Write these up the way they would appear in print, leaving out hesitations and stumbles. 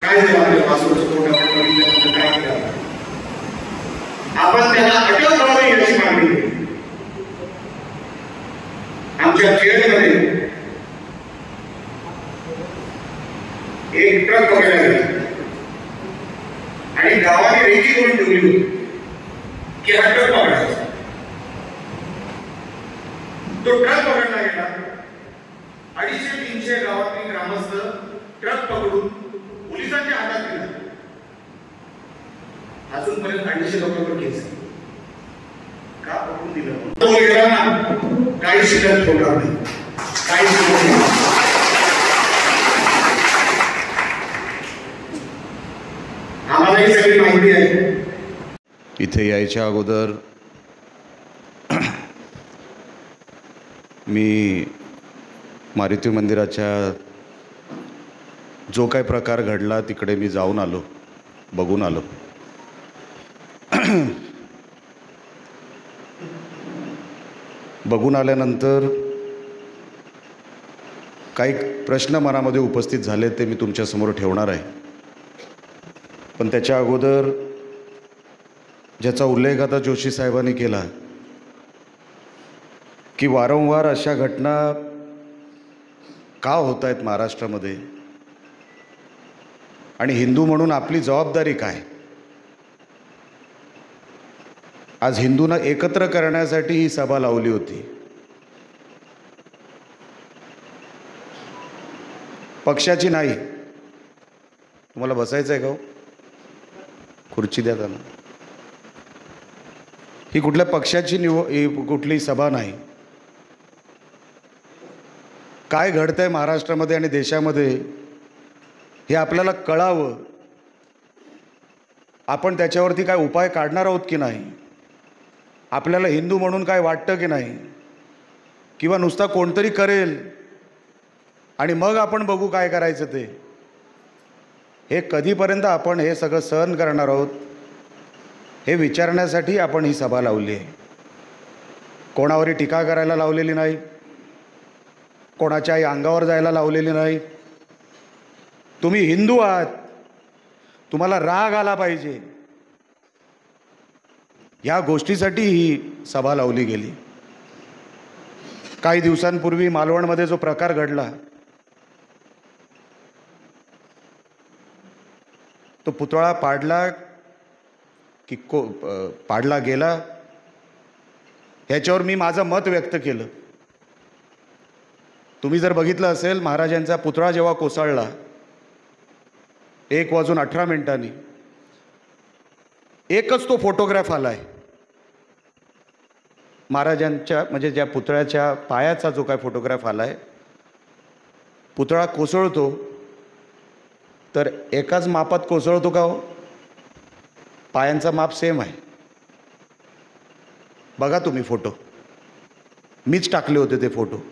काय झालं आपल्या वासरूचं तोंड आपण बघितल्यानंतर काय केलं? आपण त्याला अटक करावी याची मागणी केली. आमच्या खेळमध्ये एक ट्रक पकडला गेला आणि गावाने रेकी करून ठेवली होती की हा ट्रक पकडायचा. तो ट्रक पकडला गेला. 250-300 गावातील ग्रामस्थ ट्रक पकडून पोलिसांच्या हातात दिला. अजूनपर्यंत 250 लोकांवर केस का पकडून दिलं? तो गेला ना, काही शिल्लक ठेवणार नाही, काही शिल्लक नाही. आम्हाला ही सगळी माहिती आहे. इथे यायच्या अगोदर मी मारुती मंदिराच्या जो काही प्रकार घडला तिकडे मी जाऊन आलो, बघून आलो. बघून आल्यानंतर काही प्रश्न मनामध्ये उपस्थित झाले ते मी तुमच्यासमोर ठेवणार आहे. पण त्याच्या अगोदर ज्याचा उल्लेख आता जोशी साहेबांनी केला की वारंवार अशा घटना का होत आहेत महाराष्ट्रामध्ये आणि हिंदू म्हणून आपली जबाबदारी काय? आज हिंदूंना एकत्र करण्यासाठी ही सभा लावली होती. पक्षाची नाही. तुम्हाला बसायचं आहे का हो? खुर्ची द्या त्यांना. ही कुठल्या पक्षाची कुठली सभा नाही. काय घडतंय महाराष्ट्रामध्ये आणि देशामध्ये हे आपल्याला कळावं. आपण त्याच्यावरती काय उपाय काढणार आहोत की नाही? आपल्याला हिंदू म्हणून काय वाटतं की नाही? किंवा नुसता कोणतरी करेल आणि मग आपण बघू काय करायचं ते? हे कधीपर्यंत आपण हे सगळं सहन करणार आहोत हे विचारण्यासाठी आपण ही सभा लावली आहे. कोणावरही टीका करायला लावलेली नाही, कोणाच्याही अंगावर जायला लावलेली नाही. तुम्ही हिंदू आहात, तुम्हाला राग आला पाहिजे या गोष्टीसाठी ही सभा लावली गेली. काही दिवसांपूर्वी मालवणमध्ये जो प्रकार घडला तो पुतळा पाडला की पाडला गेला ह्याच्यावर मी माझं मत व्यक्त केलं. तुम्ही जर बघितलं असेल महाराजांचा पुतळा जेव्हा कोसळला 1:18 एकच तो फोटोग्राफ आलाय महाराजांच्या, म्हणजे ज्या पुतळ्याच्या पायाचा जो काय फोटोग्राफ आलाय. पुतळा कोसळतो तर एकाच मापात कोसळतो का हो? पायांचा माप सेम आहे. बघा तुम्ही फोटो, मीच टाकले होते ते फोटो.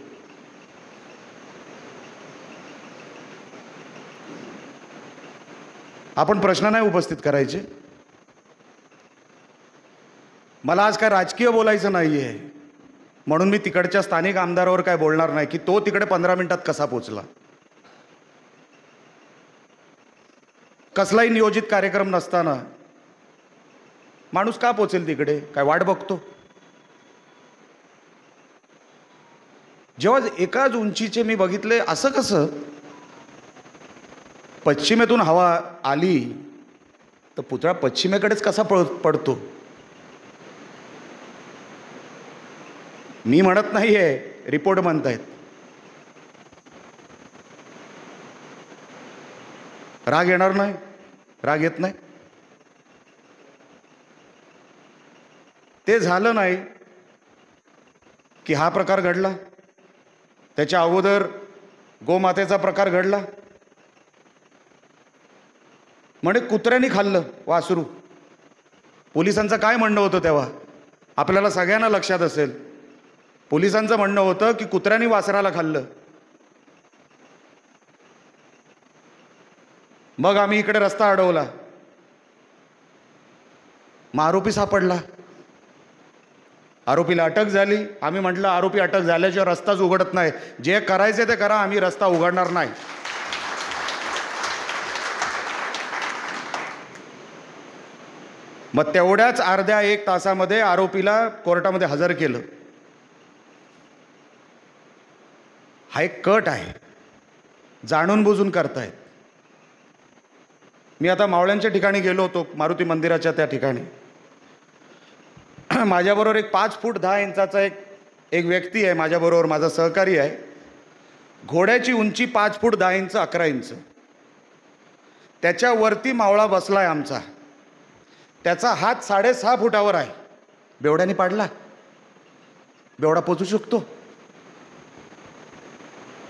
आपण प्रश्न नाही उपस्थित करायचे. मला आज काय राजकीय बोलायचं नाही आहे म्हणून मी तिकडच्या स्थानिक आमदारावर काय बोलणार नाही की तो तिकडे 15 मिनिटात कसा पोचला. कसलाही नियोजित कार्यक्रम नसताना माणूस का पोचेल तिकडे? काय वाट बघतो? जेव्हा एकाच उंचीचे मी बघितले, असं कसं पश्चिमेतून हवा आली तर पुतळा पश्चिमेकडेच कसा पडतो? मी म्हणत नाही आहे, रिपोर्ट म्हणतायत. राग येणार नाही? राग येत नाही? ते झालं नाही की हा प्रकार घडला. त्याच्या अगोदर गोमातेचा प्रकार घडला. म्हणजे कुत्र्यांनी खाल्लं वासरू. पोलिसांचं काय म्हणणं होतं तेव्हा? आपल्याला सगळ्यांना लक्षात असेल. पोलिसांचं म्हणणं होतं की कुत्र्यांनी वासराला खाल्लं. मग आम्ही इकडे रस्ता अडवला, मग आरोपी सापडला, आरोपीला अटक झाली. आम्ही म्हटलं आरोपी अटक झाल्याशिवाय रस्ताच उघडत नाही. जे करायचे ते करा, आम्ही रस्ता उघडणार नाही. मग तेवढ्याच अर्ध्या एक तासामध्ये आरोपीला कोर्टामध्ये हजर केलं. हा एक कट आहे, जाणून बुजून करतायत. मी आता मावळ्यांच्या ठिकाणी गेलो होतो, मारुती मंदिराच्या त्या ठिकाणी. माझ्याबरोबर एक 5 फूट 10 इंचाचा एक व्यक्ती आहे माझ्याबरोबर, माझा सहकारी आहे. घोड्याची उंची 5 फूट 10 इंच 11 इंच. त्याच्यावरती मावळा बसलाय आमचा. त्याचा हात 6.5 फुटावर आहे. बेवड्याने पाडला. बेवडा पोचू शकतो?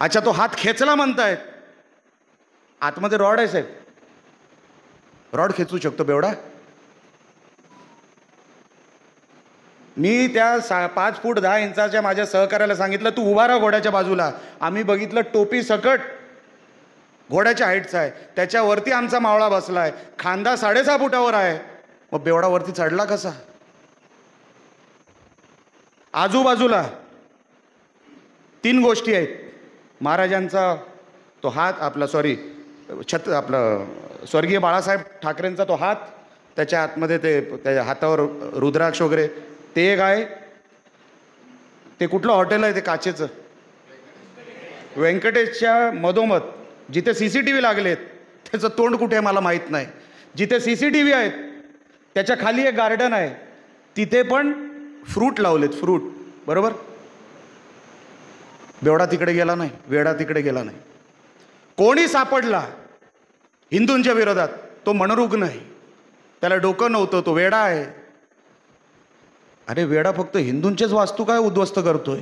अच्छा, तो हात खेचला म्हणतायत. आतमध्ये रॉड आहे साहेब, रॉड खेचू शकतो बेवडा? मी त्या 5 फूट 10 इंचाच्या माझ्या सहकार्याला सांगितलं, तू उभा राहा घोड्याच्या बाजूला. आम्ही बघितलं, टोपी सकट घोड्याच्या हाईटचा आहे. त्याच्यावरती आमचा मावळा बसलाय, खांदा 6.5 फुटावर आहे. मग बेवडा वरती चढला कसा? आजूबाजूला 3 गोष्टी आहेत. महाराजांचा तो हात, आपला स्वर्गीय बाळासाहेब ठाकरेंचा तो हात, त्याच्या आतमध्ये त्याच्या हातावर रुद्राक्ष वगैरे, ते एक आहे. ते कुठलं हॉटेल आहे ते काचेचं? व्यंकटेशच्या मधोमध जिथे CCTV लागलेत, त्याचं तोंड कुठे आहे मला माहीत नाही. जिथे CCTV आहेत त्याच्या खाली एक गार्डन आहे, तिथे पण फ्रूट लावलेत, फ्रूट. बरोबर? बेवडा तिकडे गेला नाही, वेडा तिकडे गेला नाही. कोणी सापडला हिंदूंच्या विरोधात, तो मनोरुग्ण आहे, त्याला डोकं नव्हतं, तो वेडा आहे. अरे वेडा फक्त हिंदूंचेच वास्तू काय उद्ध्वस्त करतोय?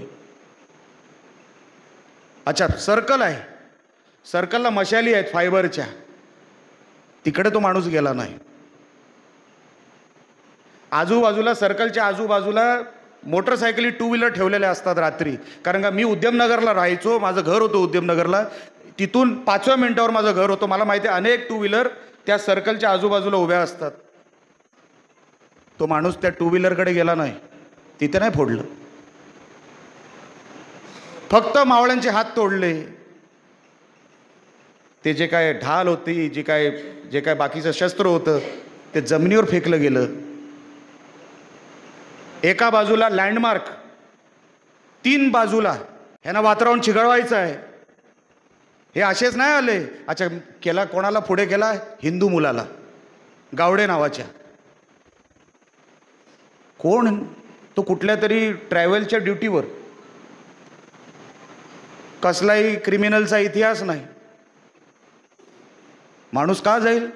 अच्छा, सर्कल आहे, सर्कलला मशाली आहेत फायबरच्या, तिकडे तो माणूस गेला नाही. आजूबाजूला, सर्कलच्या आजूबाजूला मोटरसायकली 2 व्हीलर ठेवलेल्या असतात रात्री. कारण का मी उद्यमनगरला राहायचो, माझं घर होतं उद्यमनगरला, तिथून 5व्या मिनिटावर माझं घर होतं. मला माहिती आहे अनेक 2 व्हीलर त्या सर्कलच्या आजूबाजूला उभ्या असतात. तो माणूस त्या 2 व्हीलरकडे गेला नाही, तिथे नाही फोडलं, फक्त मावळ्यांचे हात तोडले. ते जे काय ढाल होती, जे काय बाकीचं शस्त्र होतं, ते जमिनीवर फेकलं गेलं. एका बाजूला लँडमार्क, 3 बाजूला ह्यांना वातावरण चिघळवायचं आहे. हे असेच नाही आले. अच्छा, केला कोणाला पुढे केला? हिंदू मुलाला, गावडे नावाच्या. कोण तो? कुठल्या तरी ट्रॅव्हलच्या ड्युटीवर, कसलाही क्रिमिनलचा इतिहास नाही. माणूस का जाईल?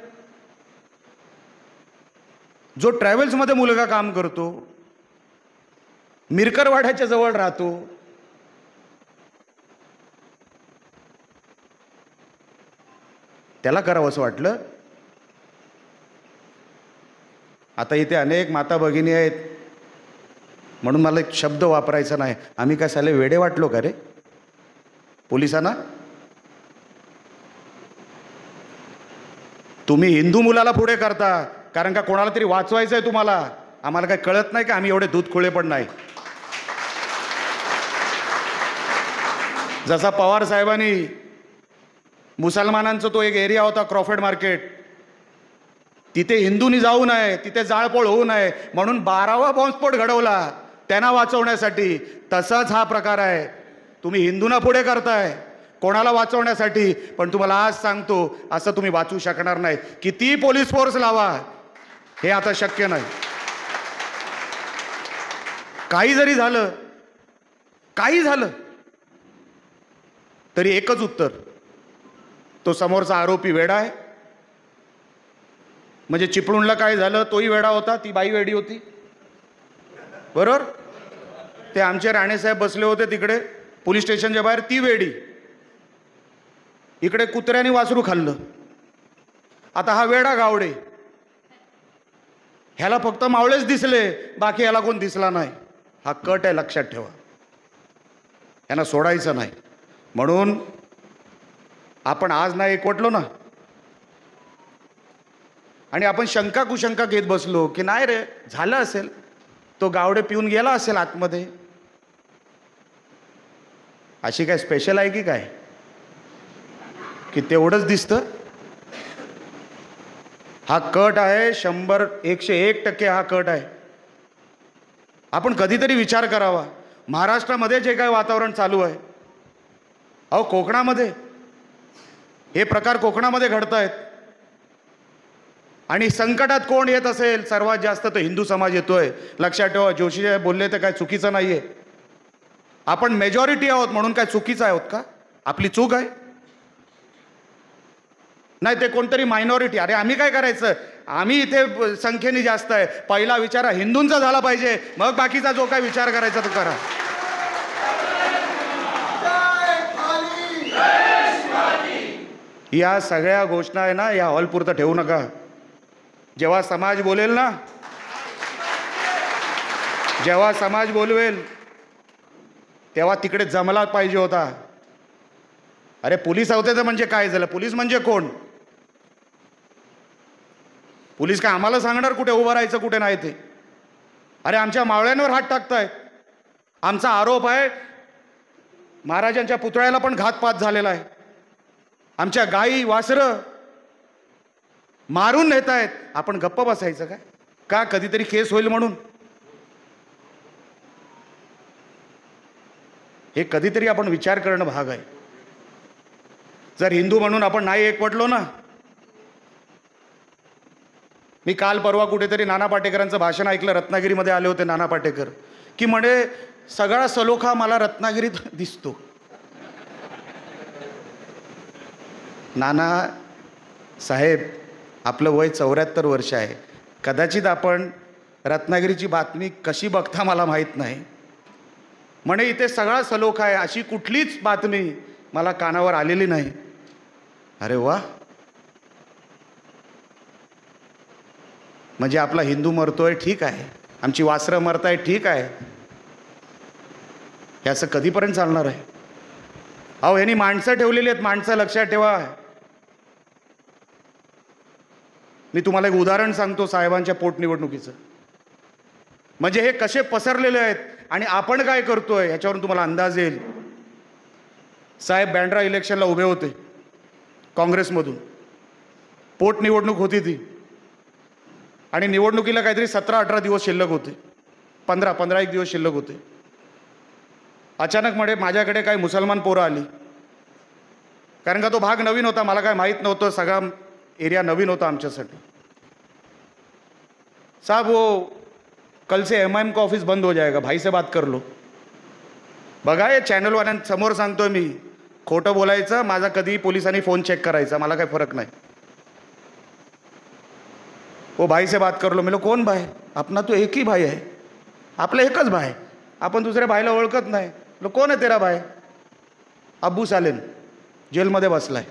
जो ट्रॅव्हल्समध्ये मुलगा काम करतो, मिरकरवाड्याच्या जवळ राहतो, त्याला करावंसं वाटलं. आता इथे अनेक माता भगिनी आहेत, म्हणून मला एक शब्द वापरायचा नाही. आम्ही काय साले वेडे वाटलो का रे पोलिसांना? तुम्ही हिंदू मुलाला पुढे करता कारण का कोणाला तरी वाचवायचं आहे तुम्हाला. आम्हाला काय कळत नाही का? आम्ही एवढे दूध खुळे पण नाही. जसा पवार साहेबांनी मुसलमानांचा तो एक एरिया होता क्रॉफर्ड मार्केट, तिथे हिंदूंनी जाऊ नये, तिथे जाळपोळ होऊ नये म्हणून 12वा बॉम्बस्फोट घडवला त्यांना वाचवण्यासाठी. तसाच हा प्रकार आहे. तुम्ही हिंदूंना पुढे करताय कोणाला वाचवण्यासाठी, पण तुम्हाला आज सांगतो असं तुम्ही वाचू शकणार नाही. किती पोलीस फोर्स लावा, हे आता शक्य नाही. काही जरी झालं, काही झालं तरी एकच उत्तर, तो समोरचा आरोपी वेडा आहे. म्हणजे चिपळूणला काय झालं, तोही वेडा होता, ती बाई वेडी होती. बरोबर? ते आमचे राणेसाहेब बसले होते तिकडे पोलीस स्टेशनच्या बाहेर, ती वेडी. इकडे कुत्र्याने वासरू खाल्लं. आता हा वेडा गावडे, ह्याला फक्त मावळेच दिसले, बाकी ह्याला कोण दिसला नाही. हा कट आहे, लक्षात ठेवा. यांना सोडायचं नाही. म्हणून आपण आज नाही एकवटलो ना, आणि आपण शंका कुशंका घेत बसलो की नाही रे झालं असेल, तो गावडे पिऊन गेला असेल आतमध्ये. अशी काय स्पेशल आहे की काय की तेवढंच दिसतं? हा कट आहे 100 101% हा कट आहे. आपण कधीतरी विचार करावा. महाराष्ट्रामध्ये जे काय वातावरण चालू आहे, अहो कोकणामध्ये हे प्रकार कोकणामध्ये घडत आहेत. आणि संकटात कोण येत असेल सर्वात जास्त तर हिंदू समाज येतोय. लक्षात ठेवा, जोशी बोलले तर काय चुकीचं नाहीये. आपण मेजॉरिटी आहोत म्हणून काय चुकीचं आहोत का? आपली चूक आहे? नाही, ते कोणतरी मायनॉरिटी. अरे आम्ही काय करायचं? आम्ही इथे संख्येने जास्त आहे. पहिला विचार हिंदूंचा झाला पाहिजे, मग बाकीचा जो काय विचार करायचा तो करा. या सगळ्या घोषणा आहे ना, या हॉलपुरतं ठेवू नका. जेव्हा समाज बोलेल ना, जेव्हा समाज बोलवेल तेव्हा तिकडे जमला पाहिजे होता. अरे पोलीस होते तर म्हणजे काय झालं? पोलीस म्हणजे कोण? पोलीस काय आम्हाला सांगणार कुठे उभं राहायचं कुठे नाही ते? अरे आमच्या मावळ्यांवर हात टाकतायत. आमचा आरोप आहे महाराजांच्या पुतळ्याला पण घातपात झालेला आहे. आमच्या गाई वासरं मारून नेत आहेत. आपण गप्प बसायचं काय? का कधीतरी केस होईल म्हणून? हे कधीतरी आपण विचार करणं भाग आहे. जर हिंदू म्हणून आपण नाही एकवटलो ना. मी काल परवा कुठेतरी नाना पाटेकरांचं भाषण ऐकलं. रत्नागिरीमध्ये आले होते नाना पाटेकर, की म्हणे सगळा सलोखा मला रत्नागिरीत दिसतो. नाना साहेब, आपलं वय 74 वर्ष आहे. कदाचित आपण रत्नागिरीची बातमी कशी बघता मला माहीत नाही. म्हणे इथे सगळा सलोखा आहे, अशी कुठलीच बातमी मला कानावर आलेली नाही. अरे वा, म्हणजे आपला हिंदू मरतोय ठीक आहे, आमची वासरं मरताय ठीक आहे. हे असं कधीपर्यंत चालणार आहे? अहो ह्यांनी माणसं ठेवलेली आहेत. माणसं लक्षात ठेवा. मी तुम्हाला एक उदाहरण सांगतो साहेबांच्या पोटनिवडणुकीचं. म्हणजे हे कसे पसरलेले आहेत आणि आपण काय करतोय ह्याच्यावरून तुम्हाला अंदाज येईल. साहेब बँड्रा इलेक्शनला उभे होते काँग्रेसमधून. पोटनिवडणूक होती ती, आणि निवडणुकीला काहीतरी 17-18 दिवस शिल्लक होते. 15-15 दिवस शिल्लक होते. अचानक म्हणे माझ्याकडे काही मुसलमान पोरं आली. कारण का तो भाग नवीन होता, मला काय माहीत नव्हतं. सगळा एरिया नवीन होता आमच्यासाठी. साहब वो कल से MIM का ऑफिस बंद हो जाएगा, भाई से बात कर लो. बघा हे चॅनलवाल्यांसमोर सांगतोय मी. खोटं बोलायचं, माझा कधी पोलिसांनी फोन चेक करायचा, मला काही फरक नाही. वो भाई से बात कर लो. मी कोण भाई? अपना तो एक ही भाई है, आपलं एकच भाई. आपण दुसऱ्या भाईला ओळखत नाही. कोण आहे तेरा भाई? अब्बू सालेम जेलमध्ये बसलाय.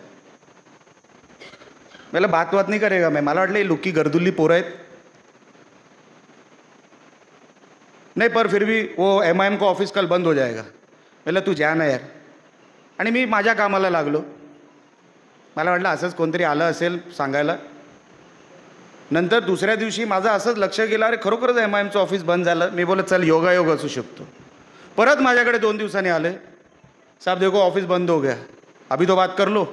मला बात नाही करेगा मैं. मला वाटलं लुकी गर्दुल्ली पोरं आहेत. नहीं पर फिर भी वो MIM का ऑफिस कल बंद हो जाएगा. मला तू जा ना यार. आणि मी माझ्या कामाला लागलो. मला वाटलं असंच कोणतरी आलं असेल सांगायला. नंतर दुसऱ्या दिवशी माझं असंच लक्ष गेलं, अरे खरोखरच MIMचं ऑफिस बंद झालं. मी बोलत चल योगायोग असू शकतो. परत माझ्याकडे 2 दिवसांनी आले. साहब देखो ऑफिस बंद हो गया, अभी तो बात कर लो.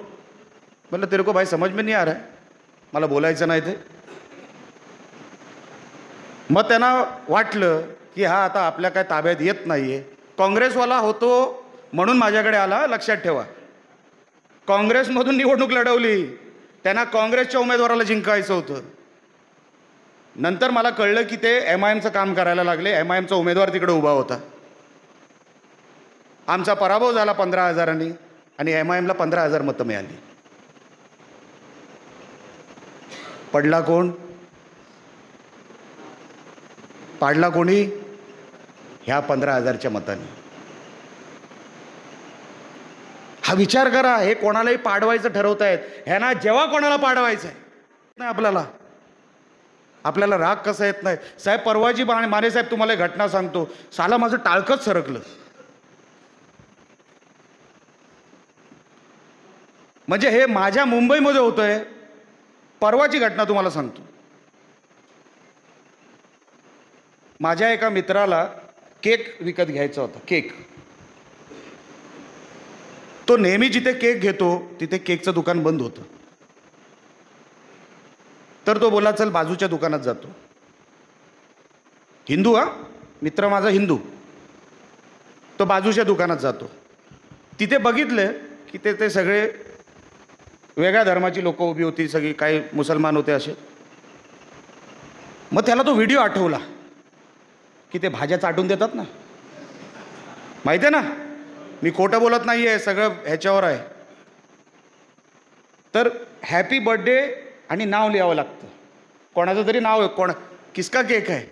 बोललं तेरे को भाई समझ में नहीं आ रहा है, मला बोलायचं नाही ते. मग त्यांना वाटलं की हा आता आपल्या काय ताब्यात येत नाहीये. काँग्रेसवाला होतो म्हणून माझ्याकडे आला. लक्षात ठेवा, काँग्रेसमधून निवडणूक लढवली. त्यांना काँग्रेसच्या उमेदवाराला जिंकायचं होतं. नंतर मला कळलं की ते MIMचं काम करायला लागले. MIMचा उमेदवार तिकडे उभा होता. आमचा पराभव झाला 15,000 आणि MIMला 15,000 मतं मिळाली. पडला कोण? पाडला कोणी? ह्या 15,000च्या मतांनी. हा विचार करा. हे कोणालाही पाडवायचं ठरवतायत. ह्यांना जेव्हा कोणाला पाडवायचं आहे नाही आपल्याला राग कसा येत नाही. साहेब परवाची माने साहेब तुम्हाला एक घटना सांगतो. साला माझं टाळकंच सरकलं. म्हणजे हे माझ्या मुंबईमध्ये होतंय. परवाची घटना तुम्हाला सांगतो. माझ्या एका मित्राला केक विकत घ्यायचा होता. केक. तो नेहमी जिथे केक घेतो तिथे केकचं दुकान बंद होतं. तर तो बोला चल बाजूच्या दुकानात जातो. हिंदू, हा मित्र माझा हिंदू. तो बाजूच्या दुकानात जातो. तिथे बघितलं की ते सगळे वेगळ्या धर्माची लोक उभी होती, सगळी काही मुसलमान होते असे. मग त्याला तो व्हिडिओ आठवला की ते भाज्या चाटून देतात ना, माहिती आहे ना, मी खोटं बोलत नाही आहे, सगळं ह्याच्यावर आहे. तर हॅपी बर्थडे आणि नाव लिहावं लागतं, कोणाचं तरी नाव आहे, कोण किसका केक आहे.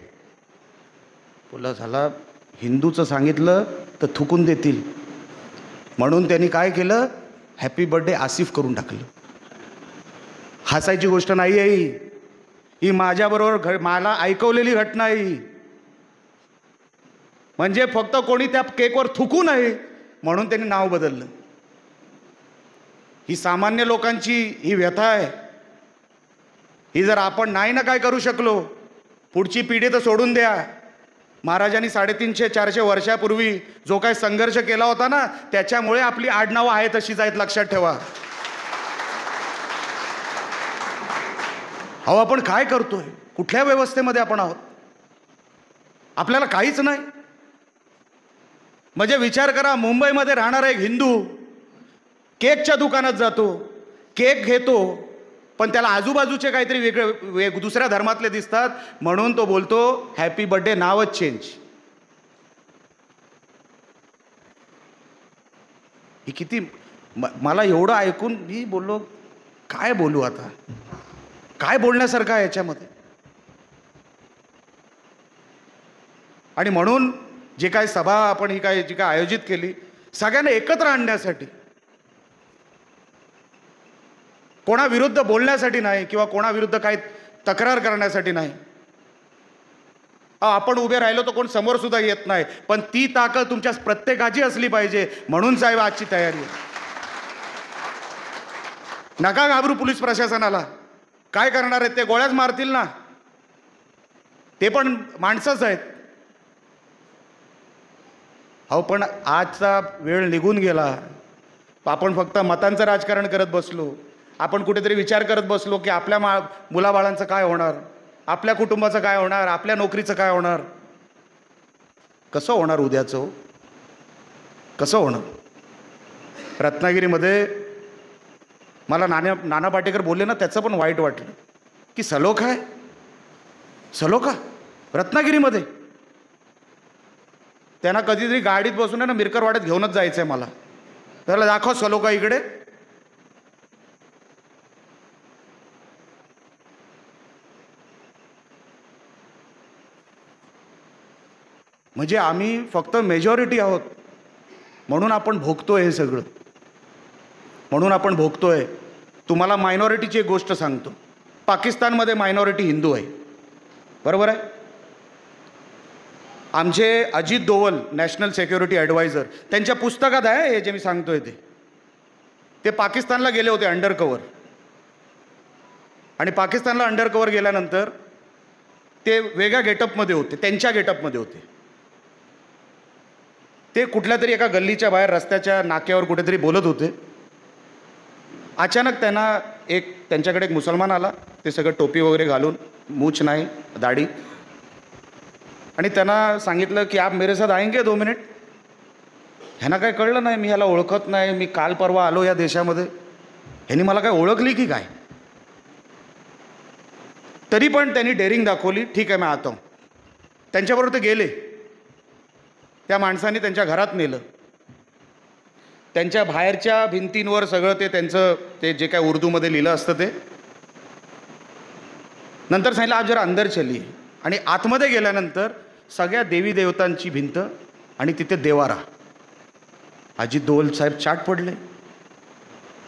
बोला झाला हिंदूचं सांगितलं तर थुकून देतील, म्हणून त्यांनी काय केलं, हॅपी बर्थडे आसिफ करून टाकलं. हसायची गोष्ट नाही आहे ही माझ्याबरोबर मला ऐकवलेली घटना आहे. म्हणजे फक्त कोणी त्या केकवर थुकू नये म्हणून त्यांनी नाव बदललं. ही सामान्य लोकांची ही व्यथा आहे. ही जर आपण नाही ना काय करू शकलो, पुढची पिढी तर सोडून द्या. महाराजांनी 350-400 वर्षापूर्वी जो काही संघर्ष केला होता ना, त्याच्यामुळे आपली आडनावं आहे तशीच आहेत, लक्षात ठेवा. अहो आपण काय करतोय, कुठल्या व्यवस्थेमध्ये आपण आहोत, आपल्याला काहीच नाही. म्हणजे विचार करा, मुंबईमध्ये राहणारा एक हिंदू केकच्या दुकानात जातो, केक घेतो, पण त्याला आजूबाजूचे काहीतरी वेगळे दुसऱ्या धर्मातले दिसतात म्हणून तो बोलतो हॅपी बर्थडे, नावच चेंज. ही किती मला एवढं ऐकून मी बोललो काय बोलू आता, काय बोलण्यासारखं आहे याच्यामध्ये. आणि म्हणून जे काय सभा आपण जी काय आयोजित केली, सगळ्यांना एकत्र आणण्यासाठी, कोणाविरुद्ध बोलण्यासाठी नाही किंवा कोणाविरुद्ध काही तक्रार करण्यासाठी नाही. आपण उभे राहिलो तर कोण समोर सुद्धा येत नाही, पण ती ताकद तुमच्या प्रत्येकाची असली पाहिजे. म्हणून साहेब आजची तयारी आहे. नका घाबरू पोलीस प्रशासनाला, काय करणार आहेत ते, गोळ्याच मारतील ना, ते पण माणसंच आहेत. अहो पण आजचा वेळ निघून गेला. आपण फक्त मतांचं राजकारण करत बसलो. आपण कुठेतरी विचार करत बसलो की आपल्या मुलाबाळांचं काय होणार, आपल्या कुटुंबाचं काय होणार, आपल्या नोकरीचं काय होणार. कसं होणार उद्याचं, कसं होणार. रत्नागिरीमध्ये मला नाना पाटेकर बोलले ना, त्याचं पण वाईट वाटलं की सलोखा आहे, सलोखा रत्नागिरीमध्ये. त्यांना कधीतरी गाडीत बसून आहे ना मिरकरवाड्यात घेऊनच जायचं आहे मला. त्याला दाखव सलोखा इकडे. म्हणजे आम्ही फक्त मेजॉरिटी आहोत म्हणून आपण भोगतोय हे सगळं, म्हणून आपण भोगतोय. तुम्हाला मायनॉरिटीची एक गोष्ट सांगतो. पाकिस्तानमध्ये मायनॉरिटी हिंदू आहे, बरोबर आहे. आमचे Ajit Doval national security adviser, त्यांच्या पुस्तकात आहे हे जे मी सांगतोय ते पाकिस्तानला गेले होते अंडर कवर. आणि पाकिस्तानला अंडर कवर गेल्यानंतर ते वेगळ्या गेटअपमध्ये होते, त्यांच्या गेटअपमध्ये होते. ते कुठल्या तरी एका गल्लीच्या बाहेर रस्त्याच्या नाक्यावर कुठेतरी बोलत होते. अचानक त्यांच्याकडे एक मुसलमान आला, ते सगळं टोपी वगैरे घालून, मूछ नाही, दाढी, आणि त्यांना सांगितलं की आप मेरे साथ आएंगे 2 मिनिट. ह्यांना काय कळलं नाही, मी ह्याला ओळखत नाही, मी काल परवा आलो या देशामध्ये, ह्यांनी मला काय ओळखली की काय. तरी पण त्यांनी डेअरिंग दाखवली. ठीक आहे, मी आता हूं. त्यांच्याबरोबर ते गेले. त्या माणसाने त्यांच्या घरात नेलं. त्यांच्या बाहेरच्या भिंतींवर सगळं त्यांचं जे काय उर्दूमध्ये लिहिलं असतं ते. नंतर सांगितलं आप जरा अंदर चलिए. आणि आतमध्ये गेल्यानंतर सगळ्या देवी देवतांची भिंत आणि तिथे देवारा. अजित दोवल साहेब चाट पडले.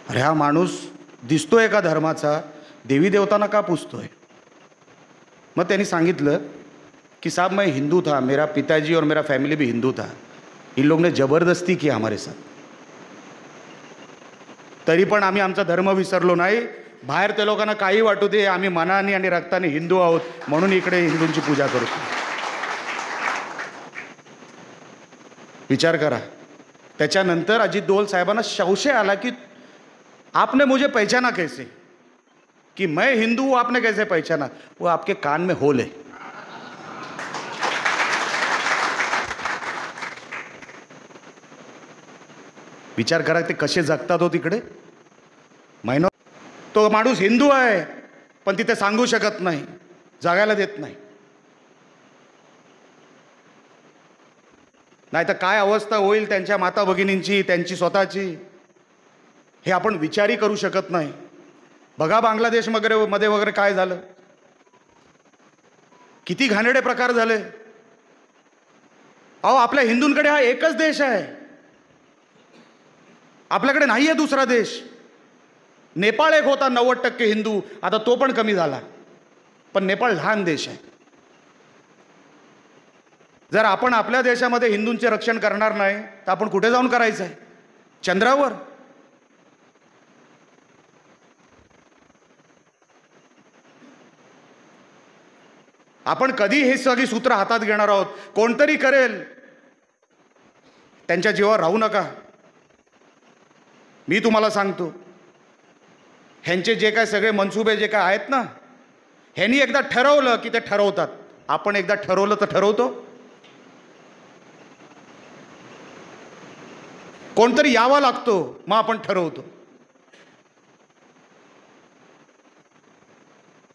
अरे हा माणूस दिसतोय एका धर्माचा, देवी देवतांना का पुजतोय. मग त्यांनी सांगितलं कि साहब मैं हिंदू था, मेरा पिताजी और मेरा फैमिली भी हिंदू था, इन लोगों ने ज़बरदस्ती की हमारे साथ. तरी पण आम्ही आमचा धर्म विसरलो नाही. बाहेर त्या लोकांना काही वाटू दे, आम्ही मनाने आणि रक्ताने हिंदू आहोत, म्हणून इकडे हिंदूंची पूजा करतो. विचार करा. त्याच्यानंतर अजित दोवल साहेबांना संशय आला की आपने मुझे पहचाना कैसे. कि मैं हिंदू हूं, आपने कैसे पहचाना? वो आपके कान में होल है। विचार करा ते कसे जगतात हो तिकडे महिनो। तो माणूस हिंदू आहे पण तिथे सांगू शकत नाही, जगायला देत नाही। नाही तर काय अवस्था होईल त्यांच्या माता भगिनींची, त्यांची स्वतःची, हे आपण विचारही करू शकत नाही। बघा बांगलादेश मध्ये वगैरे काय झालं, किती घाणेरडे प्रकार झाले। अहो आपल्या हिंदूंकडे हा एकच देश आहे, आपल्याकडे नाही आहे दुसरा देश। नेपाळ एक होता 90% हिंदू, आता तो पण कमी झाला, पण नेपाळ लहान देश आहे। जर आपण आपल्या देशामध्ये हिंदूंचे रक्षण करणार नाही तर आपण कुठे जाऊन करायचं आहे? चंद्रावर? आपण कधी हे सगळी सूत्र हातात घेणार आहोत? कोणतरी करेल, त्यांच्या जीवावर राहू नका। मी तुम्हाला सांगतो, ह्यांचे जे काय सगळे मनसुबे जे काय आहेत ना, ह्यांनी एकदा ठरवलं की ते ठरवतात। आपण एकदा ठरवलं तर ठरवतो? कोणतरी यावा लागतो, मग आपण ठरवतो।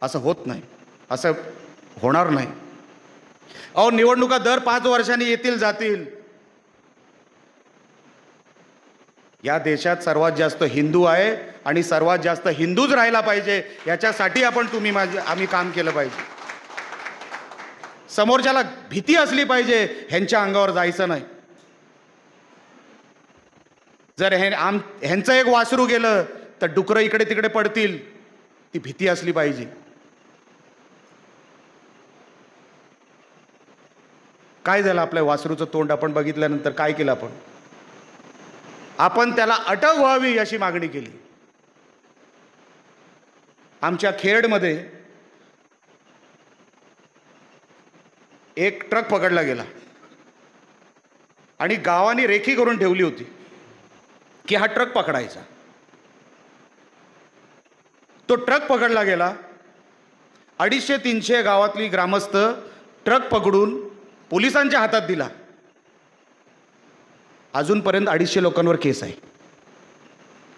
असं होत नाही, असं होणार नाही। अहो निवडणुका दर 5 वर्षांनी येतील जातील। या देशात सर्वात जास्त हिंदू आहे आणि सर्वात जास्त हिंदूच राहायला पाहिजे, याच्यासाठी आपण आम्ही काम केलं पाहिजे। समोरच्याला भीती असली पाहिजे, ह्यांच्या अंगावर जायचं नाही। जर ह्यांचं एक वासरू गेलं तर डुकरं इकडे तिकडे पडतील, ती भीती असली पाहिजे। काय झालं आपल्या वासरूचं तोंड आपण बघितल्यानंतर काय केलं आपण त्याला अटक व्हावी अशी मागणी केली। आमच्या खेडमध्ये एक ट्रक पकडला गेला आणि गावाने रेखी करून ठेवली होती की हा ट्रक पकडायचा। तो ट्रक पकडला गेला, 250-300 गावातली ग्रामस्थ ट्रक पकडून पोलिसांच्या हातात दिला। अजूनपर्यंत 250 लोकांवर केस आहे।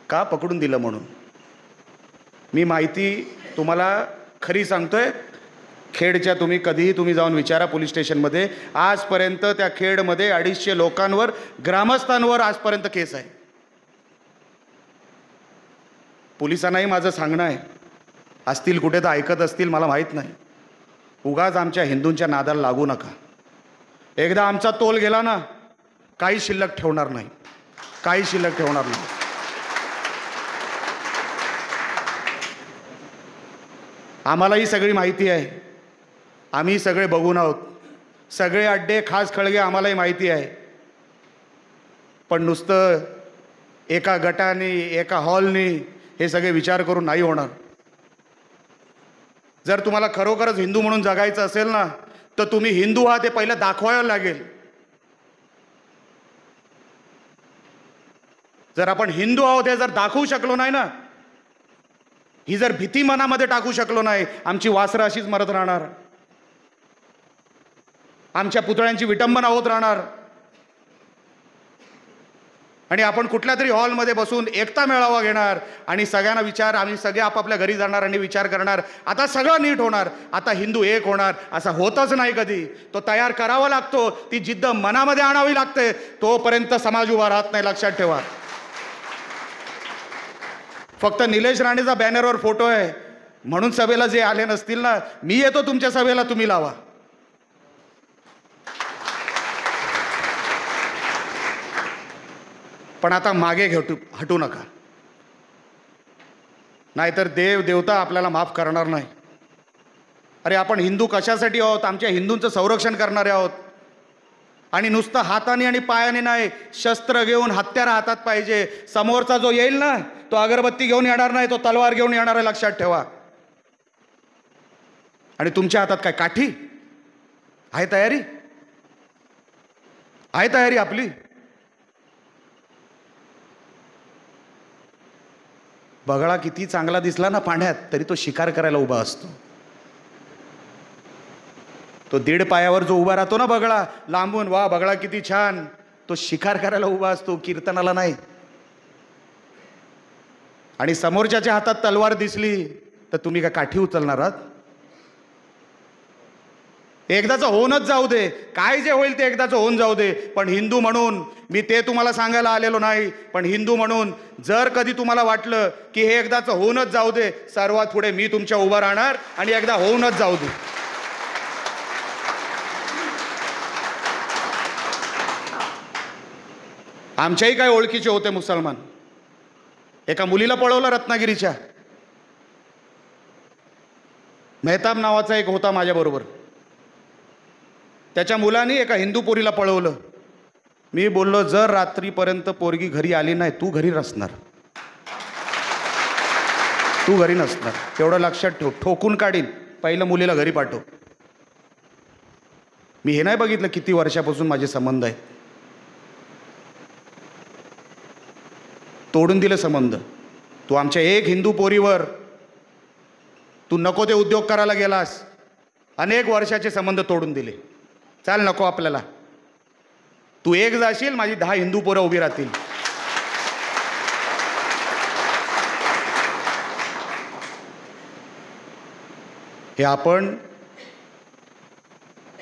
का? पकडून दिलं म्हणून। मी माहिती तुम्हाला खरी सांगतोय, खेडच्या तुम्ही कधीही तुम्ही जाऊन विचारा पोलीस स्टेशनमध्ये, आजपर्यंत त्या खेडमध्ये 250 लोकांवर, ग्रामस्थांवर आजपर्यंत केस आहे। पोलिसांनाही माझं सांगणं आहे, असतील कुठे तर ऐकत असतील मला माहीत नाही, उगाच आमच्या हिंदूंच्या नादाला लागू नका। एकदा आमचा तोल गेला ना, काही शिल्लक ठेवणार नाही, काही शिल्लक ठेवणार नाही। आम्हाला ही सगळी माहिती आहे, आम्ही सगळे बघून आहोत, सगळे अड्डे खास खळगे आम्हालाही माहिती आहे। पण नुसतं एका गटाने, एका हॉलने हे सगळे विचार करून नाही होणार। जर तुम्हाला खरोखरच हिंदू म्हणून जगायचं असेल ना, तर तुम्ही हिंदू आहात हे पहिलं दाखवायला लागेल। जर आपण हिंदू आहोत हे जर दाखवू शकलो नाही ना, ही जर भीती मनामध्ये टाकू शकलो नाही, आमची वासरं अशीच मरत राहणार, आमच्या पुतळ्यांची विटंबना होत राहणार। आणि आपण कुठल्या तरी हॉलमध्ये बसून एकता मेळावा घेणार आणि सगळ्यांना विचार, आम्ही सगळे आपापल्या घरी जाणार आणि विचार करणार, आता सगळं नीट होणार, आता हिंदू एक होणार। असं होतच नाही कधी। तो तयार करावा लागतो, ती जिद्द मनामध्ये आणावी लागते, तोपर्यंत समाज उभा राहत नाही, लक्षात ठेवा। फक्त निलेश राणेचा बॅनरवर फोटो आहे म्हणून सभेला जे आले नसतील ना, मी येतो तुमच्या सभेला, तुम्ही लावा। पण आता मागे हटू नका, नाहीतर देव देवता आपल्याला माफ करणार नाही। अरे आपण हिंदू कशासाठी आहोत? आमच्या हिंदूंचं संरक्षण करणारे आहोत। आणि नुसतं हाताने आणि पायाने नाही, शस्त्र घेऊन, हत्यार हातात पाहिजे। समोरचा जो येईल ना, तो अगरबत्ती घेऊन येणार नाही, तो तलवार घेऊन येणार आहे, लक्षात ठेवा। आणि तुमच्या हातात काय काठी आहे? तयारी आहे? तयारी आपली? बगळा किती चांगला दिसला ना पाण्यात तरी तो शिकार करायला उभा असतो. तो 1.5 पायावर जो उभा राहतो ना बगळा, लांबून वा बगळा किती छान, तो शिकार करायला उभा असतो, कीर्तनाला नाही. आणि समोरच्याच्या हातात तलवार दिसली तर तुम्ही काय काठी उचलणार आहात? एकदाचं होऊनच जाऊ दे, काय जे होईल ते एकदाचं होऊन जाऊ दे. पण हिंदू म्हणून मी ते तुम्हाला सांगायला आलेलो नाही, पण हिंदू म्हणून जर कधी तुम्हाला वाटलं की हे एकदाचं होऊनच जाऊ दे, सर्वात पुढे मी तुमच्या उभा राहणार आणि एकदा होऊनच जाऊ दे. आमच्याही काही ओळखीचे होते मुसलमान. एका मुलीला पळवलं रत्नागिरीच्या. मेहताब नावाचा एक होता माझ्याबरोबर. त्याच्या मुलाने एका हिंदू पोरीला पळवलं. मी बोललो जर रात्रीपर्यंत पोरगी घरी आली नाही तू घरी नसणार, तू घरी नसणार, तेवढं लक्षात ठेव. ठोकून काढीन, पहिलं मुलीला घरी पाठव. मी हे नाही बघितलं किती वर्षापासून माझे संबंध आहेत. तोडून दिले संबंध. तू आमच्या एक हिंदू पोरीवर तू नको ते उद्योग करायला गेलास, अनेक वर्षाचे संबंध तोडून दिले. चाल नको आपल्याला. तू एक जाशील, माझी 10 हिंदू पोरं उभी राहतील. हे आपण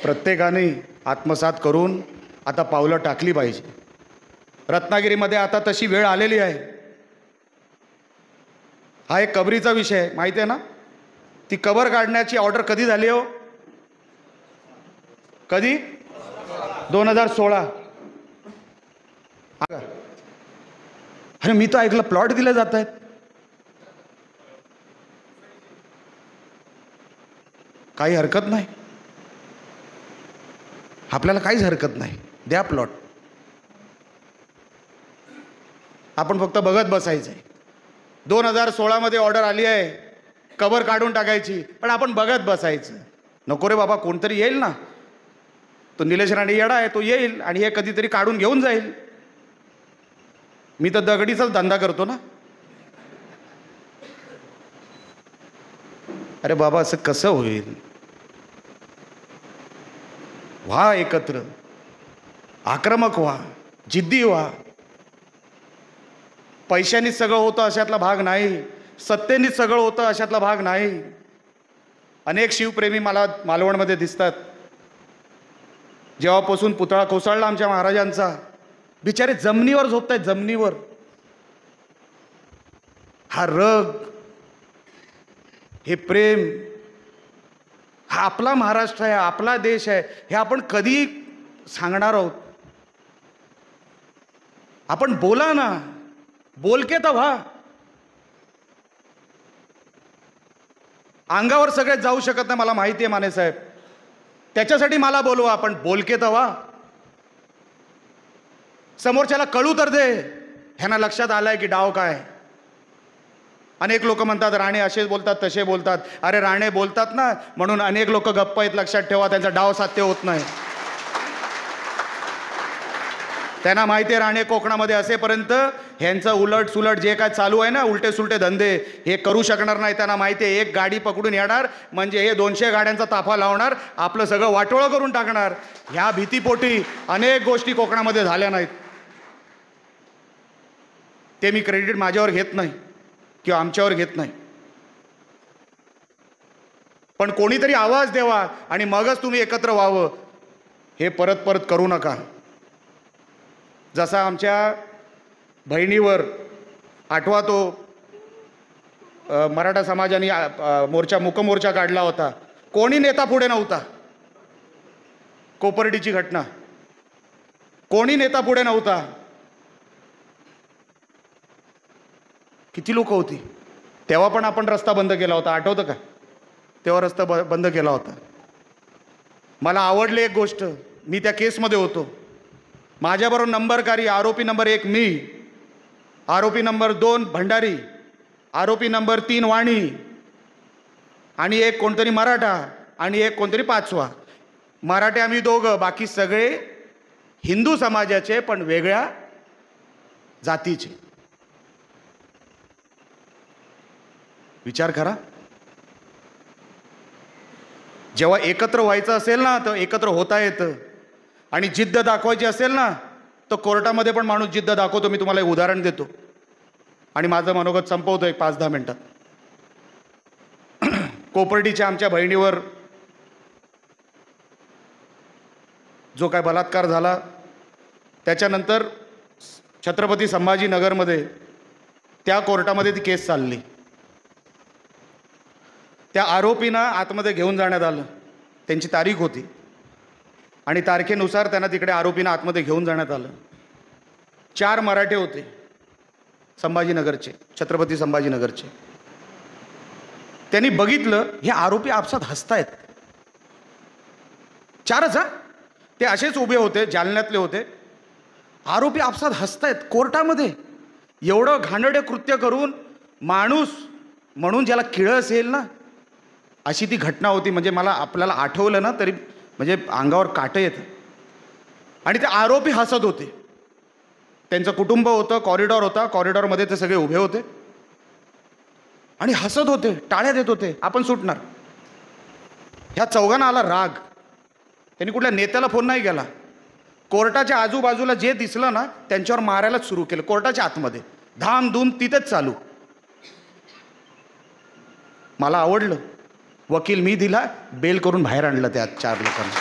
प्रत्येकाने आत्मसात करून आता पावलं टाकली पाहिजे. रत्नागिरीमध्ये आता तशी वेळ आलेली आहे. हा एक कबरीचा विषय आहे, माहिती आहे ना? ती कबर काढण्याची ऑर्डर कधी झाली हो? कधी? 2016. अरे मी तर ऐकलं प्लॉट दिले जात आहेत. काही हरकत नाही, आपल्याला काहीच हरकत नाही, द्या प्लॉट. आपण फक्त बघत बसायचं आहे. 2016 ऑर्डर आली आहे कबर काढून टाकायची, पण आपण बघत बसायचं. नको रे बाबा, कोणतरी येईल ना, तो निलेश राणे येडा आहे, तो येईल आणि हे कधीतरी काढून घेऊन जाईल. मी तर दगडीचाच धंदा करतो ना. अरे बाबा, असं कसं होईल? व्हा एकत्र, आक्रमक व्हा, जिद्दी व्हा. पैशांनीच सगळं होतं अशातला भाग नाही, सत्तेनीच सगळं होतं अशातला भाग नाही. अनेक शिवप्रेमी मला मालवणमध्ये दिसतात. जेव्हापासून पुतळा कोसळला आमच्या महाराजांचा, बिचारे जमिनीवर झोपतायत, जमिनीवर. हा रग, हे प्रेम, हा आपला महाराष्ट्र आहे, आपला देश आहे, हे आपण कधी सांगणार आहोत? आपण बोला ना, बोलके तर व्हा. अंगावर सगळे जाऊ शकत नाही, मला माहिती आहे माने साहेब, त्याच्यासाठी मला बोलवा, आपण बोलके तर व्हा. समोरच्याला कळू तर दे, ह्यांना लक्षात आलंय की डाव काय. अनेक लोक म्हणतात राणे असेच बोलतात, तसे बोलतात. अरे राणे बोलतात ना म्हणून अनेक लोक गप्प आहेत, लक्षात ठेवा. त्यांचा डाव साध्य होत नाही. त्यांना माहिती आहे राणे कोकणामध्ये असेपर्यंत ह्यांचं उलट सुलट जे काय चालू आहे ना, उलटे सुलटे धंदे, हे करू शकणार नाही. त्यांना माहिती आहे एक गाडी पकडून येणार म्हणजे हे 200 गाड्यांचा ताफा लावणार, आपलं सगळं वाटोळं करून टाकणार. ह्या भीतीपोटी अनेक गोष्टी कोकणामध्ये झाल्या नाहीत. ते मी क्रेडिट माझ्यावर घेत नाही किंवा आमच्यावर घेत नाही, पण कोणीतरी आवाज द्यावा आणि मगच तुम्ही एकत्र व्हावं. हे परत परत करू नका. जसा आमच्या बहिणीवर आठवा तो मराठा समाजाने मोर्चा, मूकमोर्चा काढला होता, कोणी नेता पुढे नव्हता. कोपर्डीची घटना, कोणी नेता पुढे नव्हता. किती लोक होती तेव्हा, पण आपण रस्ता बंद केला होता, आठवतं का? तेव्हा रस्ता बंद केला होता. मला आवडली एक गोष्ट, मी त्या केसमध्ये होतो. माझ्याबरोबर नंबरकारी, आरोपी नंबर 1 मी, आरोपी नंबर 2 भंडारी, आरोपी नंबर 3 वाणी, आणि एक कोणतरी मराठा आणि एक कोणतरी 5वा. मराठे आम्ही दोघं, बाकी सगळे हिंदू समाजाचे पण वेगळ्या जातीचे. विचार करा. जेव्हा एकत्र व्हायचं असेल ना तर एकत्र होता येतं, आणि जिद्द दाखवायची असेल ना तर कोर्टामध्ये पण माणूस जिद्द दाखवतो. मी तुम्हाला एक उदाहरण देतो आणि माझं मनोगत संपवतो एक 5-10 मिनिटात. कोपर्डीच्या आमच्या बहिणीवर जो काय बलात्कार झाला, त्याच्यानंतर छत्रपती संभाजीनगरमध्ये त्या कोर्टामध्ये ती केस चालली. त्या आरोपींना आतमध्ये घेऊन जाण्यात आलं. त्यांची तारीख होती आणि तारखेनुसार त्यांना तिकडे आरोपींना आतमध्ये घेऊन जाण्यात आलं. 4 मराठे होते संभाजीनगरचे, छत्रपती संभाजीनगरचे. त्यांनी बघितलं हे आरोपी आपसात हसतायत. 4च ते असेच उभे होते, जालन्यातले होते. आरोपी आपसात हसतायत कोर्टामध्ये. एवढं घाणेरडे कृत्य करून माणूस म्हणून ज्याला किळस येईल ना, अशी ती घटना होती. म्हणजे मला आपल्याला आठवलं ना तरी म्हणजे अंगावर काटे येतं. आणि ते आरोपी हसत होते. त्यांचं कुटुंब होतं, कॉरिडॉर होता, कॉरिडॉरमध्ये ते सगळे उभे होते आणि हसत होते, टाळ्या देत होते, आपण सुटणार. ह्या चौघांना आला राग. त्यांनी कुठल्या नेत्याला फोन नाही केला. कोर्टाच्या आजूबाजूला जे दिसलं ना त्यांच्यावर मारायलाच सुरू केलं. कोर्टाच्या आतमध्ये धामधूम तिथेच चालू. मला आवडलं. वकील मी दिला, बेल करून बाहेर आणलं त्या 4 लोकांना.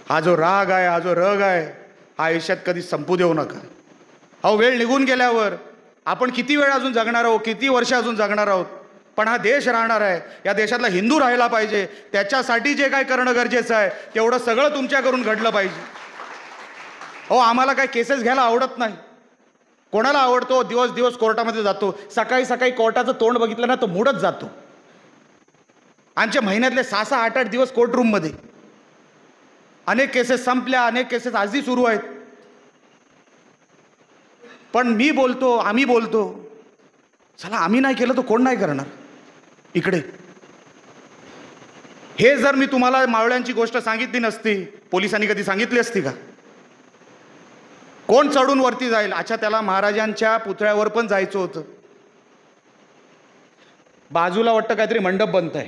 हा जो राग आहे, हा जो रग आहे, हा आयुष्यात कधी संपू देऊ नका. अहो वेळ निघून गेल्यावर आपण किती वेळ अजून जगणार आहोत, किती वर्ष अजून जगणार आहोत, पण हा देश राहणार आहे. या देशातला हिंदू राहायला पाहिजे. त्याच्यासाठी जे काय करणं गरजेचं आहे तेवढं सगळं तुमच्याकडून घडलं पाहिजे. अहो आम्हाला काय केसेस घ्यायला आवडत नाही. कोणाला आवडतो? दिवस दिवस कोर्टामध्ये जातो. सकाळी सकाळी कोर्टाचं तोंड बघितलं ना तो मूडच जातो. आमच्या महिन्यातले 6-6, 8-8 दिवस कोर्टरूममध्ये. अनेक केसेस संपल्या, अनेक केसेस आजही सुरू आहेत. पण मी बोलतो, आम्ही बोलतो, चला आम्ही नाही केलं तर कोण नाही करणार इकडे. हे जर मी तुम्हाला मावळ्यांची गोष्ट सांगितली नसती, पोलिसांनी कधी सांगितली असती का? कोण चढून वरती जाईल? अच्छा, त्याला महाराजांच्या पुतळ्यावर पण जायचं होतं. बाजूला वाटतं काहीतरी मंडप बनत आहे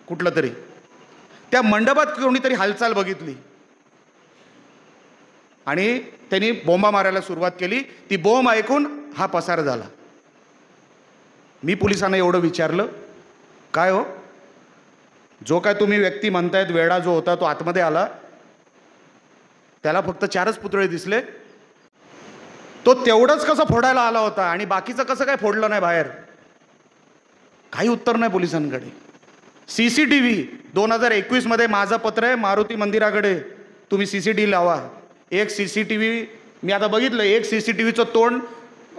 कुठलं तरी. त्या मंडपात कोणीतरी हालचाल बघितली आणि त्यांनी बोंबा मारायला सुरुवात केली. ती बोंब ऐकून हा पसार झाला. मी पोलिसांना एवढं विचारलं, काय हो, जो काय तुम्ही व्यक्ती म्हणतायत वेडा जो होता तो आतमध्ये आला, त्याला फक्त 4च पुतळे दिसले, तो तेवढंच कसं फोडायला आला होता आणि बाकीचं कसं काय फोडलं नाही बाहेर? काही उत्तर नाही पोलिसांकडे. CCTV 2021 मध्ये माझं पत्र आहे मारुती मंदिराकडे, तुम्ही CCTV लावा. एक CCTV मी आता बघितलं, एक CCTVचं तोंड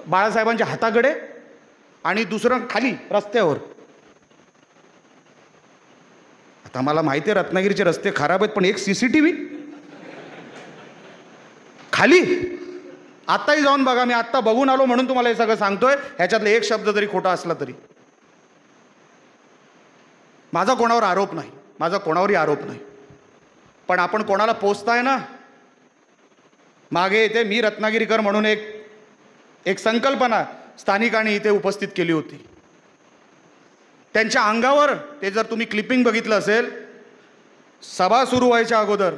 बाळासाहेबांच्या हाताकडे आणि दुसरं खाली रस्त्यावर. आता मला माहिती आहे रत्नागिरीचे रस्ते खराब आहेत, पण एक CCTV खाली. आत्ताही जाऊन बघा, मी आत्ता बघून आलो म्हणून तुम्हाला हे सगळं सांगतोय. ह्याच्यातला एक शब्द जरी खोटा असला तरी. माझा कोणावर आरोप नाही, माझा कोणावरही आरोप नाही, पण आपण कोणाला पोचताय ना. मागे इथे मी रत्नागिरीकर म्हणून एक संकल्पना स्थानिकांनी इथे उपस्थित केली होती. त्यांच्या अंगावर ते जर तुम्ही क्लिपिंग बघितलं असेल, सभा सुरू व्हायच्या अगोदर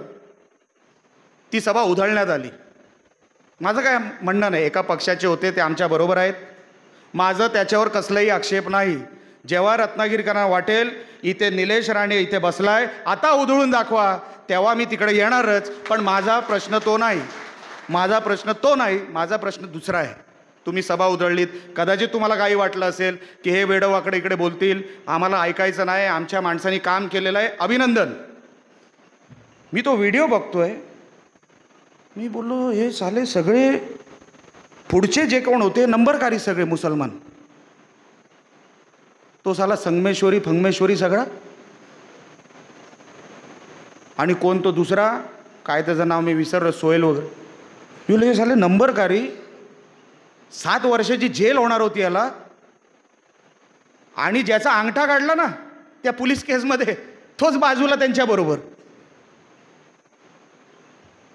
ती सभा उधळण्यात आली. माझं काय म्हणणं नाही, एका पक्षाचे होते ते आमच्या बरोबर आहेत, माझं त्याच्यावर कसलाही आक्षेप नाही. जेव्हा रत्नागिरीकरांना वाटेल इथे निलेश राणे इथे बसलाय, आता उधळून दाखवा, तेव्हा मी तिकडे येणारच. पण माझा प्रश्न तो नाही, माझा प्रश्न तो नाही, माझा प्रश्न दुसरा आहे. तुम्ही सभा उधळलीत, कदाचित तुम्हाला काही वाटलं असेल की हे वेडवाकडे इकडे बोलतील, आम्हाला ऐकायचं नाही, आमच्या माणसांनी काम केलेलं आहे, अभिनंदन. मी तो व्हिडिओ बघतोय, मी बोललो हे साले सगळे पुढचे जे कोण होते नंबरकारी सगळे मुसलमान. तो साला संगमेश्वरी फंगमेश्वरी सगळा, आणि कोण तो दुसरा काय त्याचं नाव मी विसरलो, सोहेल वगैरे. मी बोललो हे साले नंबरकारी. 7 वर्षाची जेल होणार होती याला, आणि ज्याचा अंगठा काढला ना त्या पोलीस केसमध्ये तोच बाजूला त्यांच्याबरोबर.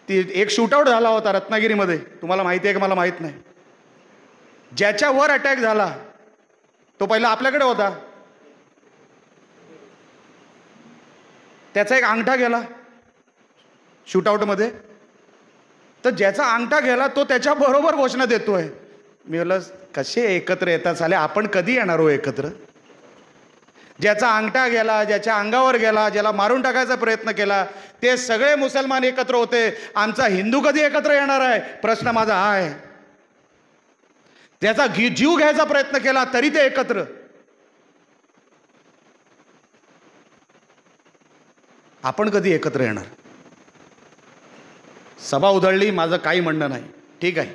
ती एक शूटआउट झाला होता रत्नागिरीमध्ये, तुम्हाला माहिती आहे का मला माहीत नाही. ज्याच्यावर अटॅक झाला तो पहिला आपल्याकडे होता, त्याचा एक अंगठा गेला शूटआउटमध्ये, तर ज्याचा अंगठा गेला तो त्याच्याबरोबर घोषणा देतोय. मी म्हटलं कसे एकत्र येतात साले, आपण कधी येणार हो एकत्र? ज्याचा अंगठा गेला, ज्याच्या अंगावर गेला, ज्याला मारून टाकायचा प्रयत्न केला, ते सगळे मुसलमान एकत्र होते. आमचा हिंदू कधी एकत्र येणार आहे प्रश्न माझा हा आहे. त्याचा जीव घ्यायचा प्रयत्न केला तरी ते एकत्र. आपण कधी एकत्र येणार? सभा उधळली, माझं काही म्हणणं नाही, ठीक आहे,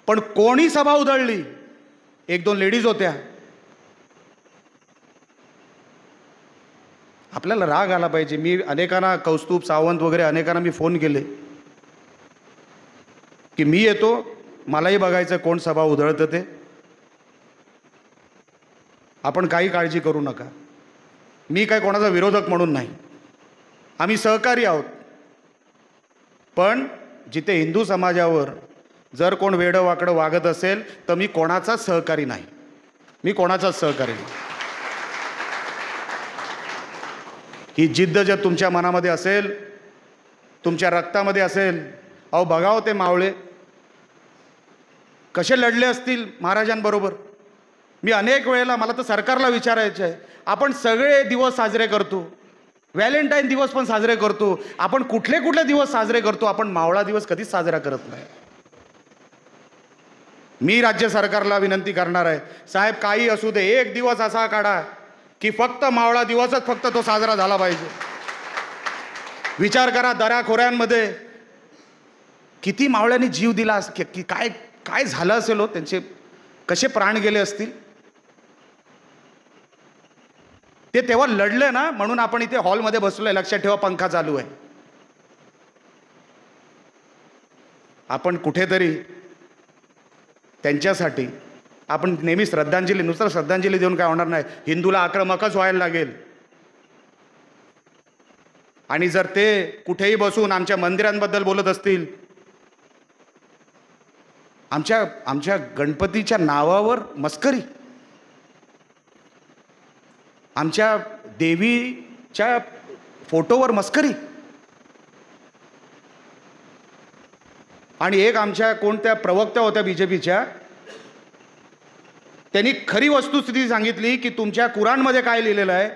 पण कोणी सभा उधळली? एक दोन लेडीज होत्या. आपल्याला राग आला पाहिजे. मी अनेकांना, कौस्तुभ सावंत वगैरे अनेकांना मी फोन केले की मी येतो, मलाही बघायचं कोण सभा उधळतं ते. आपण काही काळजी करू नका. मी काय कोणाचा विरोधक म्हणून नाही, आम्ही सहकारी आहोत. पण जिथे हिंदू समाजावर जर कोण वेडं वाकडं वागत असेल तर मी कोणाचाच सहकारी नाही, मी कोणाचाच सहकारी नाही. ही जिद्द जर तुमच्या मनामध्ये असेल, तुमच्या रक्तामध्ये असेल, अहो बघाव ते मावळे कसे लढले असतील महाराजांबरोबर. मी अनेक वेळेला, मला तर सरकारला विचारायचं आहे, आपण सगळे दिवस साजरे करतो, व्हॅलेंटाईन दिवस पण साजरे करतो, आपण कुठले कुठले दिवस साजरे करतो, आपण मावळा दिवस कधीच साजरा करत नाही. मी राज्य सरकारला विनंती करणार आहे, साहेब काही असू दे, एक दिवस असा काढा की फक्त मावळा दिवसच फक्त तो साजरा झाला पाहिजे. विचार करा, दऱ्याखोऱ्यांमध्ये किती मावळ्यांनी जीव दिला, की काय काय झालं असेल हो, त्यांचे कसे प्राण गेले असतील. ते तेव्हा लढले ना, म्हणून आपण इथे हॉलमध्ये बसलोय. लक्षात ठेवा, पंखा चालू आहे. आपण कुठेतरी त्यांच्यासाठी आपण नेहमी श्रद्धांजली, नुसतं श्रद्धांजली देऊन काय होणार नाही. हिंदूला आक्रमकच व्हायला लागेल. आणि जर ते कुठेही बसून आमच्या मंदिरांबद्दल बोलत असतील, आमच्या गणपतीच्या नावावर मस्करी, आमच्या देवीच्या फोटोवर मस्करी, आणि एक आमच्या कोणत्या प्रवक्त्या होत्या बीजेपीच्या, त्यांनी खरी वस्तुस्थिती सांगितली की तुमच्या कुराणमध्ये काय लिहिलेलं आहे,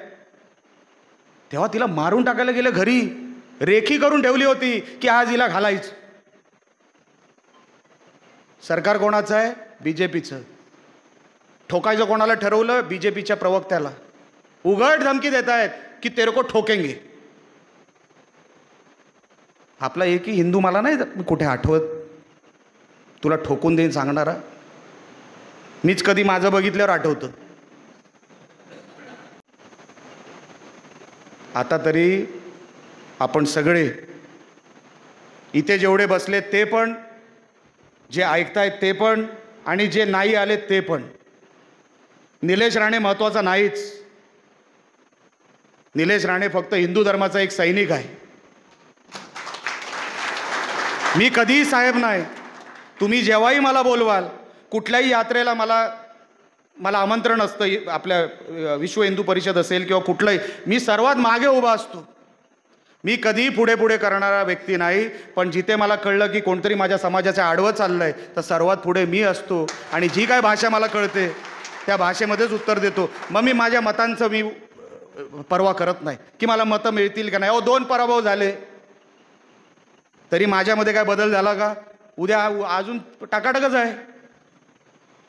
तेव्हा तिला मारून टाकायला गेलं. घरी रेखी करून ठेवली होती की आज हिला घालायचं. सरकार कोणाचं आहे? बीजेपीचं. ठोकायचं कोणाला ठरवलं? बीजेपीच्या प्रवक्त्याला. उघड धमकी देत आहेत की तेरे को ठोकेंगे. आपला एकही हिंदू मला नाही कुठे आठवत तुला ठोकून देईन सांगणारा. मीच कधी माझं बघितल्यावर आठवतं. आता तरी आपण सगळे इथे जेवढे बसले ते पण, जे ऐकतायत ते पण, आणि जे नाही आले ते पण. निलेश राणे महत्त्वाचा नाहीच. निलेश राणे फक्त हिंदू धर्माचा एक सैनिक आहे. मी कधीही साहेब नाही. तुम्ही जेव्हाही मला बोलवाल, कुठल्याही यात्रेला मला आमंत्रण असतं, आपल्या विश्व हिंदू परिषद असेल किंवा कुठलंही, मी सर्वात मागे उभा असतो. मी कधीही पुढे पुढे करणारा व्यक्ती नाही. पण जिथे मला कळलं की कोणतरी माझ्या समाजाच्या आडवं चाललंय तर सर्वात पुढे मी असतो. आणि जी काय भाषा मला कळते त्या भाषेमध्येच उत्तर देतो. मग मी माझ्या मतांचं मी पर्वा करत नाही की मला मतं मिळतील का नाही. अहो 2 पराभव झाले तरी माझ्यामध्ये काय बदल झाला का? उद्या अजून टाकाटकच आहे.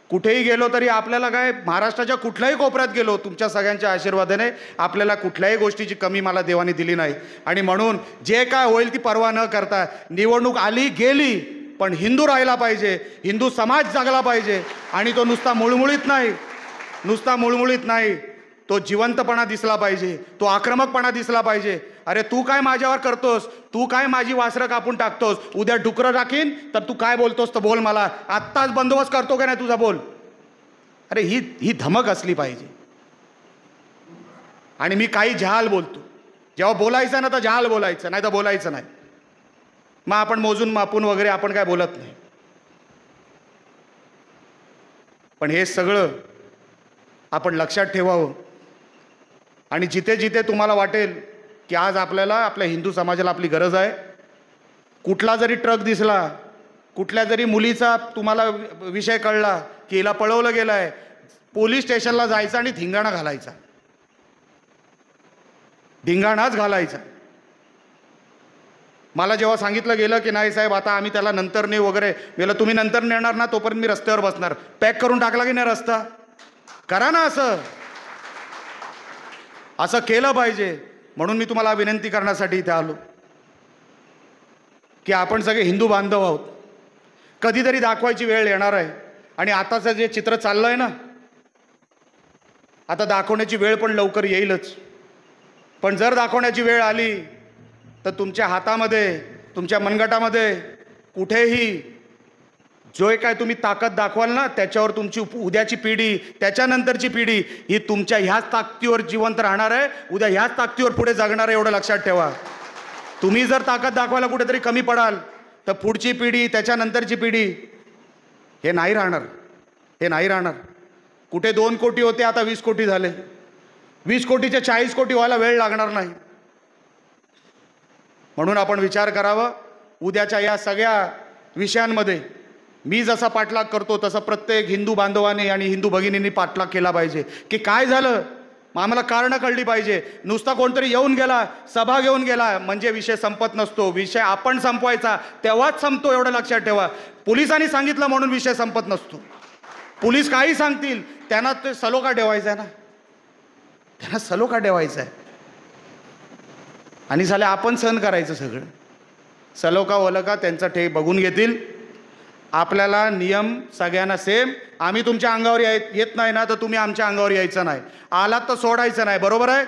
कुठेही गेलो तरी आपल्याला काय, महाराष्ट्राच्या कुठल्याही कोपऱ्यात गेलो, तुमच्या सगळ्यांच्या आशीर्वादाने आपल्याला कुठल्याही गोष्टीची कमी मला देवाने दिली नाही. आणि म्हणून जे काय होईल ती पर्वा न करता, निवडणूक आली गेली पण हिंदू राहिला पाहिजे, हिंदू समाज जगला पाहिजे. आणि तो नुसता मुळमुळीत नाही, तो जिवंतपणा दिसला पाहिजे, तो आक्रमकपणा दिसला पाहिजे. अरे तू काय माझ्यावर करतोस, तू काय माझी वासरं कापून टाकतोस, उद्या डुकरं टाकीन तर तू काय बोलतोस तर बोल, मला आत्ताच बंदोबस्त करतो का नाही तुझा, बोल. अरे ही धमक असली पाहिजे. आणि मी काही जहाल बोलतो, जेव्हा बोलायचं ना तर जहाल बोलायचं, नाही तर बोलायचं नाही. मग आपण मोजून मापून वगैरे आपण काय बोलत नाही. पण हे सगळं आपण लक्षात ठेवावं आणि जिथे जिथे तुम्हाला वाटेल की आज आपल्याला आपल्या हिंदू समाजाला आपली गरज आहे, कुठला जरी ट्रक दिसला, कुठल्या जरी मुलीचा तुम्हाला विषय कळला की हिला पळवलं गेलं आहे, पोलीस स्टेशनला जायचं आणि धिंगाणा घालायचा, धिंगाणाच घालायचा. मला जेव्हा सांगितलं गेलं की नाही साहेब आता आम्ही त्याला नंतर नेऊ वगैरे, गेलं तुम्ही नंतर नेणार ना तोपर्यंत मी रस्त्यावर बसणार. पॅक करून टाकला की नाही रस्ता? करा ना असं, असं केलं पाहिजे. म्हणून मी तुम्हाला विनंती करण्यासाठी इथे आलो की आपण सगळे हिंदू बांधव आहोत. कधीतरी दाखवायची वेळ येणार आहे आणि आताचं जे चित्र चाललंय ना, आता दाखवण्याची वेळ पण लवकर येईलच. पण जर दाखवण्याची वेळ आली तर तुमच्या हातामध्ये, तुमच्या मनगटामध्ये कुठेही जो काय तुम्ही ताकद दाखवाल ना, त्याच्यावर तुमची उद्याची पिढी, त्याच्यानंतरची पिढी ही तुमच्या ह्याच ताकदीवर जिवंत राहणार आहे, उद्या ह्याच ताकदीवर पुढे जगणार आहे. एवढं लक्षात ठेवा. तुम्ही जर ताकद दाखवायला कुठेतरी कमी पडाल तर पुढची पिढी, त्याच्यानंतरची पिढी हे नाही राहणार, हे नाही राहणार. कुठे 2 कोटी होते आता 20 कोटी झाले, 20 कोटीचे 40 कोटी व्हायला वेळ लागणार नाही. म्हणून आपण विचार करावा. उद्याच्या या सगळ्या विषयांमध्ये मी जसा पाठलाग करतो तसं प्रत्येक हिंदू बांधवाने आणि हिंदू भगिनींनी पाठलाग केला पाहिजे की काय झालं, आम्हाला कारणं कळली पाहिजे. नुसता कोणतरी येऊन गेला, सभा घेऊन गेला म्हणजे विषय संपत नसतो. विषय आपण संपवायचा तेव्हाच संपतो, एवढं लक्षात ठेवा. पोलिसांनी सांगितलं म्हणून विषय संपत नसतो. पोलीस काही सांगतील त्यांना ते सलोखा ठेवायचा आहे ना, त्यांना सलोखा ठेवायचा आहे आणि झाले आपण सहन करायचं सगळं. सलोखा वलका त्यांचा ठे बघून घेतील. आपल्याला नियम सगळ्यांना सेम. आम्ही तुमच्या अंगावर येत नाही ना तर तुम्ही आमच्या अंगावर यायचं नाही. आलात तर सोडायचं नाही, बरोबर आहे?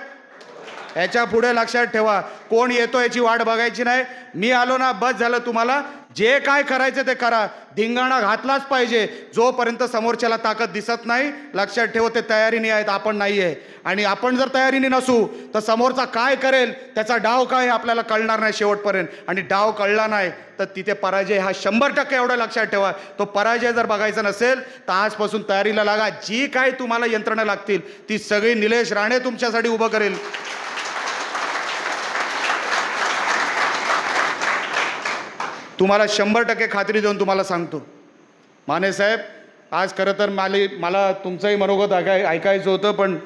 याच्या पुढे लक्षात ठेवा, कोण येतो याची वाट बघायची नाही. मी आलो ना बस झालं. तुम्हाला जे काय करायचं ते करा, धिंगाणा घातलाच पाहिजे. जोपर्यंत समोरच्याला ताकद दिसत नाही, लक्षात ठेव ते तयारीने आहेत, आपण नाही आहे. आणि आपण जर तयारीने नसू तर समोरचा काय करेल, त्याचा डाव काय आपल्याला कळणार नाही शेवटपर्यंत. आणि डाव कळला नाही तर तिथे पराजय हा 100% एवढं लक्षात ठेवा. तो पराजय जर बघायचा नसेल तर आजपासून तयारीला लागा. जी काय तुम्हाला यंत्रणा लागतील ती सगळी निलेश राणे तुमच्यासाठी उभं करेल. तुम्हाला 100% खात्री देऊन तुम्हाला सांगतो. माने साहेब, आज खरं तर मला तुमचंही मनोगत ऐकायचं होतं, पण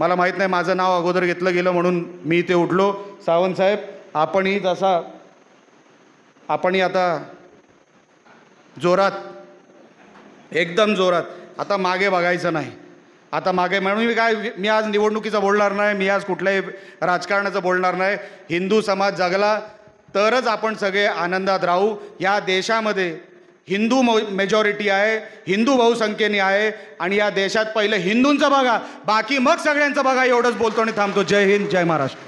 मला माहीत नाही माझं नाव अगोदर घेतलं गेलं म्हणून मी इथे उठलो. सावंत साहेब, आपणही आता जोरात, एकदम जोरात, आता मागे बघायचं नाही. आता मागे म्हणून मी आज निवडणुकीचं बोलणार नाही, मी आज कुठल्याही राजकारणाचं बोलणार नाही. हिंदू समाज जगला तरच आपण सगळे आनंदात राहू. या देशामध्ये हिंदू मेजॉरिटी आहे, हिंदू बहुसंख्येने आहे आणि या देशात पहिलं हिंदूंचं बघा, बाकी मग सगळ्यांचं बघा. एवढंच बोलतो आणि थांबतो. जय हिंद, जय महाराष्ट्र.